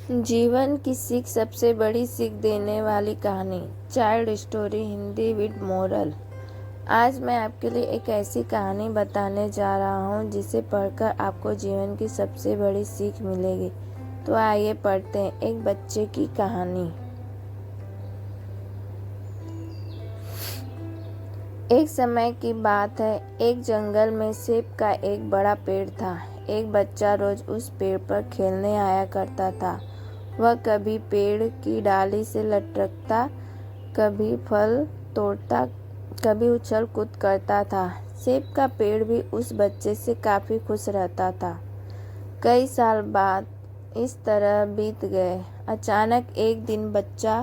जीवन की सीख, सबसे बड़ी सीख देने वाली कहानी। Child story Hindi with moral. आज मैं आपके लिए एक ऐसी कहानी बताने जा रहा हूँ जिसे पढ़कर आपको जीवन की सबसे बड़ी सीख मिलेगी। तो आइए पढ़ते हैं एक बच्चे की कहानी। एक समय की बात है, एक जंगल में सेब का एक बड़ा पेड़ था। एक बच्चा रोज उस पेड़ पर खेलने आया करता था। वह कभी पेड़ की डाली से लटकता, कभी फल तोड़ता, कभी उछल कूद करता था। सेब का पेड़ भी उस बच्चे से काफ़ी खुश रहता था। कई साल बाद इस तरह बीत गए। अचानक एक दिन बच्चा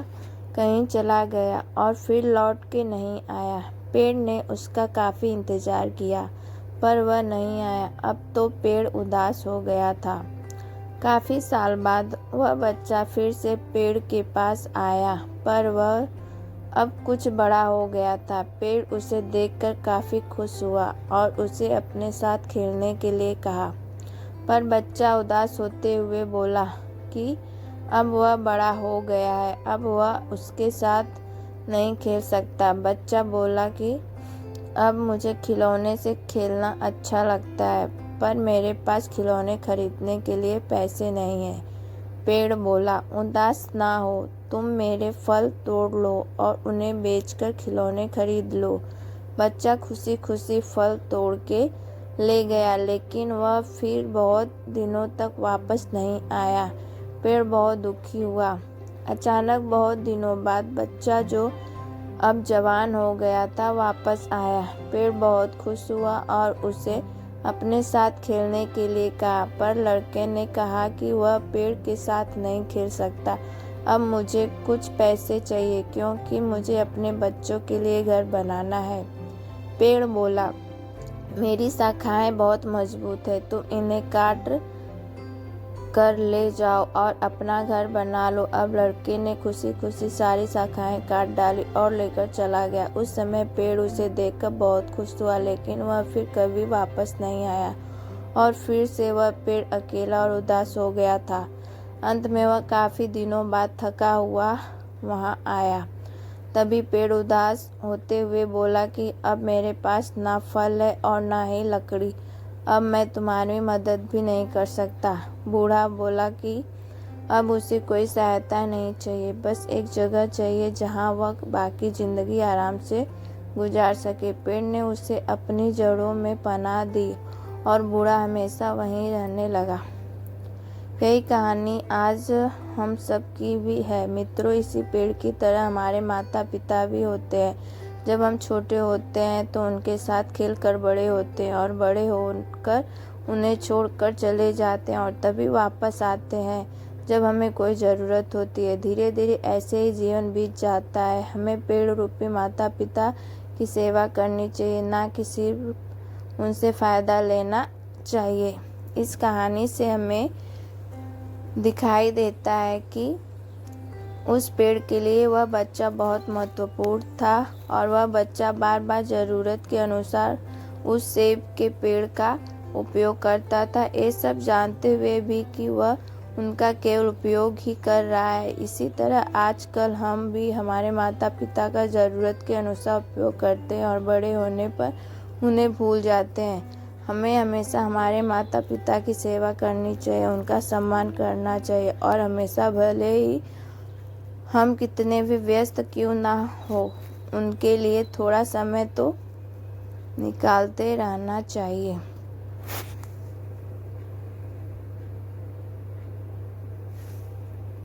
कहीं चला गया और फिर लौट के नहीं आया। पेड़ ने उसका काफ़ी इंतज़ार किया, पर वह नहीं आया। अब तो पेड़ उदास हो गया था। काफ़ी साल बाद वह बच्चा फिर से पेड़ के पास आया, पर वह अब कुछ बड़ा हो गया था। पेड़ उसे देखकर काफ़ी खुश हुआ और उसे अपने साथ खेलने के लिए कहा, पर बच्चा उदास होते हुए बोला कि अब वह बड़ा हो गया है, अब वह उसके साथ नहीं खेल सकता। बच्चा बोला कि अब मुझे खिलौने से खेलना अच्छा लगता है, पर मेरे पास खिलौने खरीदने के लिए पैसे नहीं हैं। पेड़ बोला, उदास ना हो, तुम मेरे फल तोड़ लो और उन्हें बेचकर खिलौने खरीद लो। बच्चा खुशी खुशी फल तोड़ के ले गया, लेकिन वह फिर बहुत दिनों तक वापस नहीं आया। पेड़ बहुत दुखी हुआ। अचानक बहुत दिनों बाद बच्चा, जो अब जवान हो गया था, वापस आया। पेड़ बहुत खुश हुआ और उसे अपने साथ खेलने के लिए कहा, पर लड़के ने कहा कि वह पेड़ के साथ नहीं खेल सकता। अब मुझे कुछ पैसे चाहिए, क्योंकि मुझे अपने बच्चों के लिए घर बनाना है। पेड़ बोला, मेरी शाखाएं बहुत मजबूत है, तुम इन्हें काट कर ले जाओ और अपना घर बना लो। अब लड़के ने खुशी खुशी सारी शाखाएं काट डाली और लेकर चला गया। उस समय पेड़ उसे देखकर बहुत खुश हुआ, लेकिन वह फिर कभी वापस नहीं आया और फिर से वह पेड़ अकेला और उदास हो गया था। अंत में वह काफ़ी दिनों बाद थका हुआ वहाँ आया। तभी पेड़ उदास होते हुए बोला कि अब मेरे पास ना फल है और ना ही लकड़ी, अब मैं तुम्हारी मदद भी नहीं कर सकता। बूढ़ा बोला कि अब उसे कोई सहायता नहीं चाहिए, बस एक जगह चाहिए जहाँ वह बाकी ज़िंदगी आराम से गुजार सके। पेड़ ने उसे अपनी जड़ों में पनाह दी और बूढ़ा हमेशा वहीं रहने लगा। यही कहानी आज हम सब की भी है मित्रों। इसी पेड़ की तरह हमारे माता पिता भी होते हैं। जब हम छोटे होते हैं तो उनके साथ खेलकर बड़े होते हैं और बड़े होकर उन्हें छोड़कर चले जाते हैं और तभी वापस आते हैं जब हमें कोई ज़रूरत होती है। धीरे धीरे ऐसे ही जीवन बीत जाता है। हमें पेड़ रूपी माता पिता की सेवा करनी चाहिए, ना कि सिर्फ उनसे फ़ायदा लेना चाहिए। इस कहानी से हमें दिखाई देता है कि उस पेड़ के लिए वह बच्चा बहुत महत्वपूर्ण था और वह बच्चा बार बार ज़रूरत के अनुसार उस सेब के पेड़ का उपयोग करता था, ये सब जानते हुए भी कि वह उनका केवल उपयोग ही कर रहा है। इसी तरह आजकल हम भी हमारे माता पिता का ज़रूरत के अनुसार उपयोग करते हैं और बड़े होने पर उन्हें भूल जाते हैं। हमें हमेशा हमारे माता पिता की सेवा करनी चाहिए, उनका सम्मान करना चाहिए और हमेशा, भले ही हम कितने भी व्यस्त क्यों ना हो, उनके लिए थोड़ा समय तो निकालते रहना चाहिए।